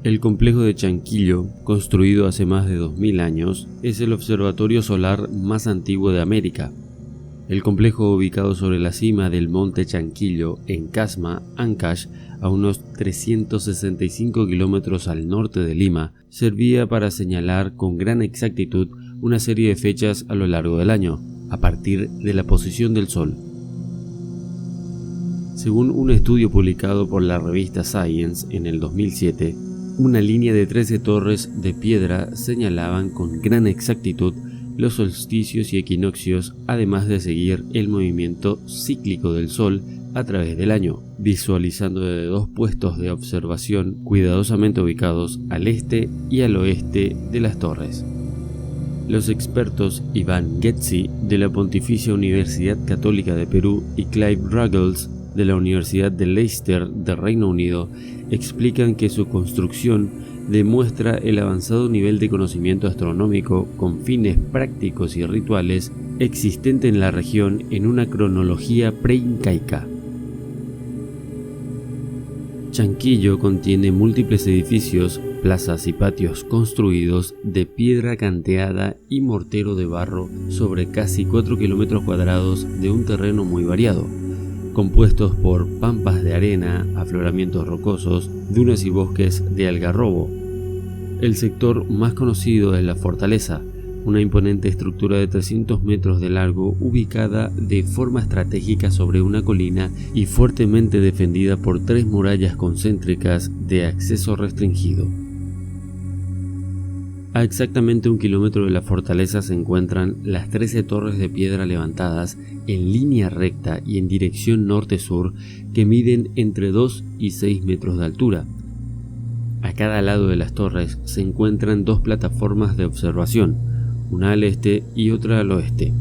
El complejo de Chanquillo, construido hace más de 2000 años, es el observatorio solar más antiguo de América. El complejo, ubicado sobre la cima del monte Chanquillo, en Casma, Ancash, a unos 365 kilómetros al norte de Lima, servía para señalar con gran exactitud una serie de fechas a lo largo del año, a partir de la posición del Sol. Según un estudio publicado por la revista Science en el 2007, una línea de 13 torres de piedra señalaban con gran exactitud los solsticios y equinoccios, además de seguir el movimiento cíclico del Sol a través del año, visualizando desde dos puestos de observación cuidadosamente ubicados al este y al oeste de las torres. Los expertos Iván Getzi, de la Pontificia Universidad Católica de Perú, y Clive Ruggles, de la Universidad de Leicester de Reino Unido, explican que su construcción demuestra el avanzado nivel de conocimiento astronómico con fines prácticos y rituales existente en la región en una cronología preincaica. Chanquillo contiene múltiples edificios, plazas y patios construidos de piedra canteada y mortero de barro sobre casi 4 kilómetros cuadrados de un terreno muy variado, compuestos por pampas de arena, afloramientos rocosos, dunas y bosques de algarrobo. El sector más conocido es la fortaleza, una imponente estructura de 300 metros de largo ubicada de forma estratégica sobre una colina y fuertemente defendida por 3 murallas concéntricas de acceso restringido. A exactamente 1 kilómetro de la fortaleza se encuentran las 13 torres de piedra levantadas en línea recta y en dirección norte-sur que miden entre 2 y 6 metros de altura. A cada lado de las torres se encuentran 2 plataformas de observación, una al este y otra al oeste.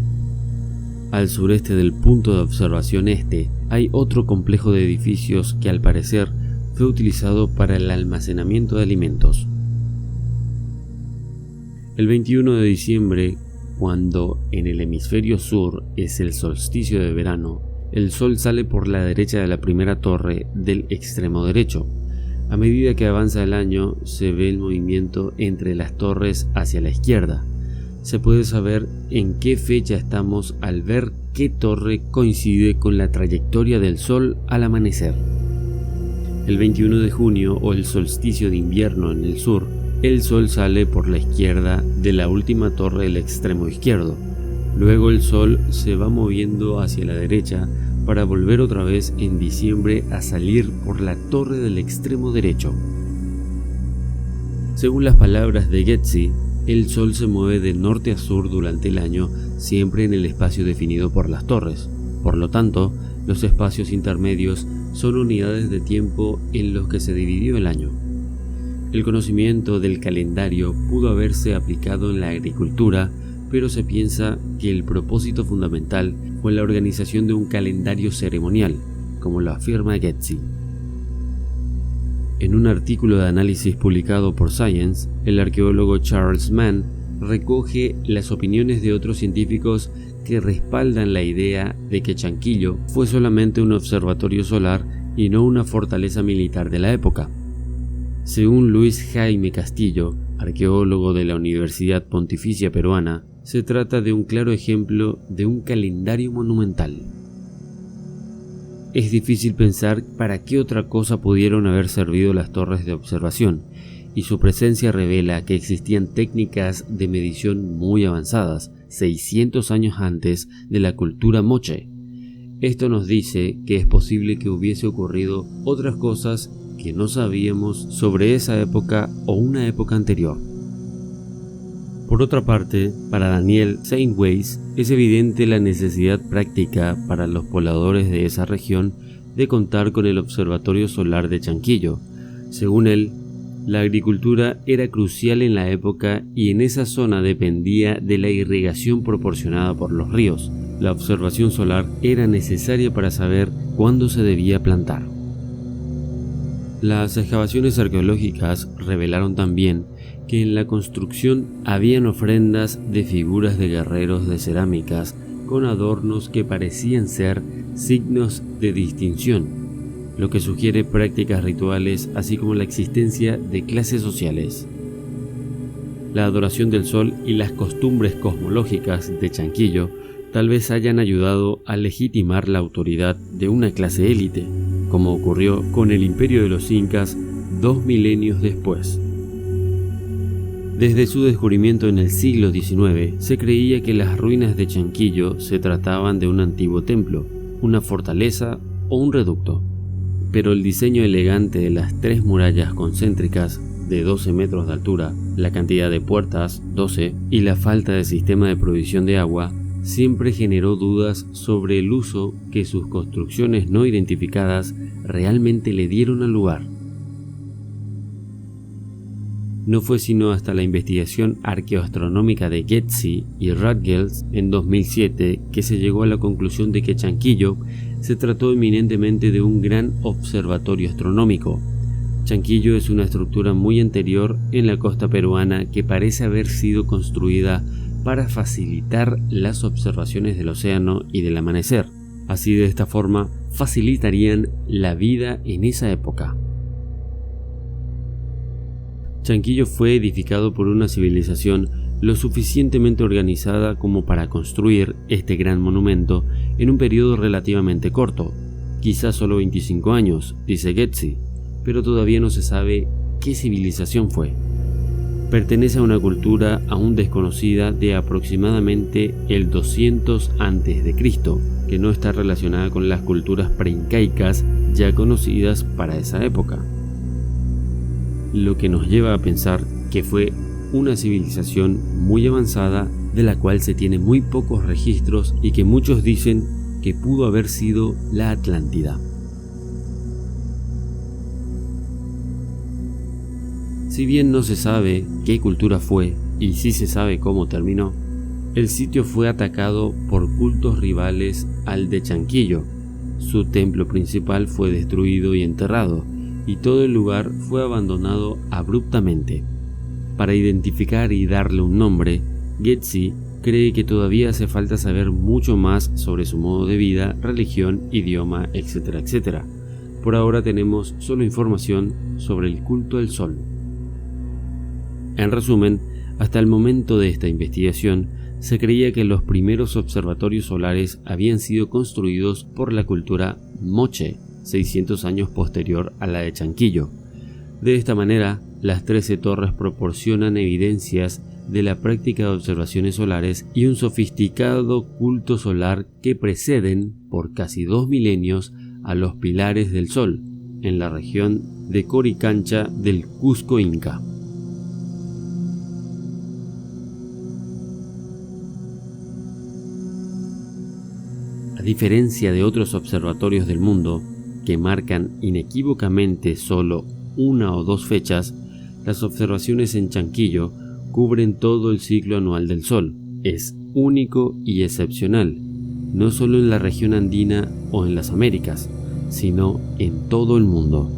Al sureste del punto de observación este hay otro complejo de edificios que al parecer fue utilizado para el almacenamiento de alimentos. El 21 de diciembre, cuando en el hemisferio sur es el solsticio de verano, el sol sale por la derecha de la primera torre del extremo derecho. A medida que avanza el año, se ve el movimiento entre las torres hacia la izquierda. Se puede saber en qué fecha estamos al ver qué torre coincide con la trayectoria del sol al amanecer. El 21 de junio, o el solsticio de invierno en el sur, el sol sale por la izquierda de la última torre del extremo izquierdo. Luego el sol se va moviendo hacia la derecha para volver otra vez en diciembre a salir por la torre del extremo derecho. Según las palabras de Getzi, el sol se mueve de norte a sur durante el año, siempre en el espacio definido por las torres. Por lo tanto, los espacios intermedios son unidades de tiempo en los que se dividió el año. El conocimiento del calendario pudo haberse aplicado en la agricultura, pero se piensa que el propósito fundamental fue la organización de un calendario ceremonial, como lo afirma Getzi. En un artículo de análisis publicado por Science, el arqueólogo Charles Mann recoge las opiniones de otros científicos que respaldan la idea de que Chanquillo fue solamente un observatorio solar y no una fortaleza militar de la época. Según Luis Jaime Castillo, arqueólogo de la Universidad Pontificia Peruana, se trata de un claro ejemplo de un calendario monumental. Es difícil pensar para qué otra cosa pudieron haber servido las torres de observación, y su presencia revela que existían técnicas de medición muy avanzadas, 600 años antes de la cultura moche. Esto nos dice que es posible que hubiese ocurrido otras cosas que no sabíamos sobre esa época o una época anterior. Por otra parte, para Daniel Saintways es evidente la necesidad práctica para los pobladores de esa región de contar con el observatorio solar de Chanquillo. Según él, la agricultura era crucial en la época y en esa zona dependía de la irrigación proporcionada por los ríos. La observación solar era necesaria para saber cuándo se debía plantar. Las excavaciones arqueológicas revelaron también que en la construcción habían ofrendas de figuras de guerreros de cerámicas con adornos que parecían ser signos de distinción. lo que sugiere prácticas rituales así como la existencia de clases sociales. La adoración del sol y las costumbres cosmológicas de Chanquillo tal vez hayan ayudado a legitimar la autoridad de una clase élite, como ocurrió con el imperio de los incas 2 milenios después. Desde su descubrimiento en el siglo XIX, se creía que las ruinas de Chanquillo se trataban de un antiguo templo, una fortaleza o un reducto. Pero el diseño elegante de las 3 murallas concéntricas de 12 metros de altura, la cantidad de puertas, 12, y la falta de sistema de provisión de agua, siempre generó dudas sobre el uso que sus construcciones no identificadas realmente le dieron al lugar. No fue sino hasta la investigación arqueoastronómica de Getzi y Rutgers en 2007 que se llegó a la conclusión de que Chanquillo se trató eminentemente de un gran observatorio astronómico. Chanquillo es una estructura muy anterior en la costa peruana que parece haber sido construida para facilitar las observaciones del océano y del amanecer. Así, de esta forma, facilitarían la vida en esa época. Chanquillo fue edificado por una civilización lo suficientemente organizada como para construir este gran monumento en un periodo relativamente corto, quizás solo 25 años, dice Getzi, pero todavía no se sabe qué civilización fue. Pertenece a una cultura aún desconocida de aproximadamente el 200 a.C., que no está relacionada con las culturas preincaicas ya conocidas para esa época. Lo que nos lleva a pensar que fue una civilización muy avanzada de la cual se tienen muy pocos registros y que muchos dicen que pudo haber sido la Atlántida. Si bien no se sabe qué cultura fue y sí se sabe cómo terminó, el sitio fue atacado por cultos rivales al de Chanquillo. Su templo principal fue destruido y enterrado, y todo el lugar fue abandonado abruptamente. Para identificar y darle un nombre, Getzi cree que todavía hace falta saber mucho más sobre su modo de vida, religión, idioma, etc., etc. Por ahora tenemos solo información sobre el culto al sol. En resumen, hasta el momento de esta investigación, se creía que los primeros observatorios solares habían sido construidos por la cultura Moche, 600 años posterior a la de Chanquillo. De esta manera, las 13 torres proporcionan evidencias de la práctica de observaciones solares y un sofisticado culto solar que preceden por casi 2 milenios a los pilares del sol, en la región de Coricancha del Cusco Inca. A diferencia de otros observatorios del mundo, que marcan inequívocamente solo 1 o 2 fechas, las observaciones en Chanquillo cubren todo el ciclo anual del Sol. Es único y excepcional, no solo en la región andina o en las Américas, sino en todo el mundo.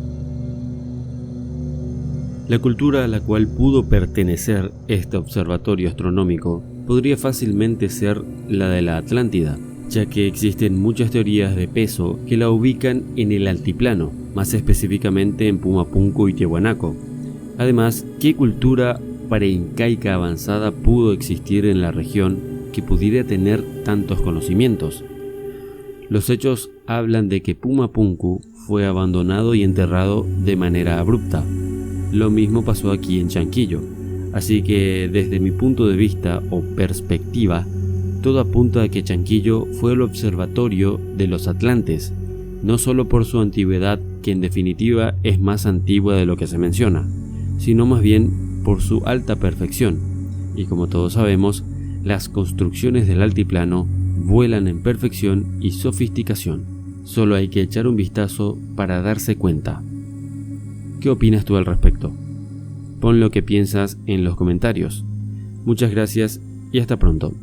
La cultura a la cual pudo pertenecer este observatorio astronómico podría fácilmente ser la de la Atlántida, ya que existen muchas teorías de peso que la ubican en el altiplano, más específicamente en Pumapunku y Tiahuanaco. Además, ¿qué cultura preincaica avanzada pudo existir en la región que pudiera tener tantos conocimientos? Los hechos hablan de que Pumapunku fue abandonado y enterrado de manera abrupta. Lo mismo pasó aquí en Chanquillo, así que desde mi punto de vista o perspectiva, todo apunta a que Chanquillo fue el observatorio de los atlantes, no solo por su antigüedad, que en definitiva es más antigua de lo que se menciona, sino más bien por su alta perfección. Y como todos sabemos, las construcciones del altiplano vuelan en perfección y sofisticación. Solo hay que echar un vistazo para darse cuenta. ¿Qué opinas tú al respecto? Pon lo que piensas en los comentarios. Muchas gracias y hasta pronto.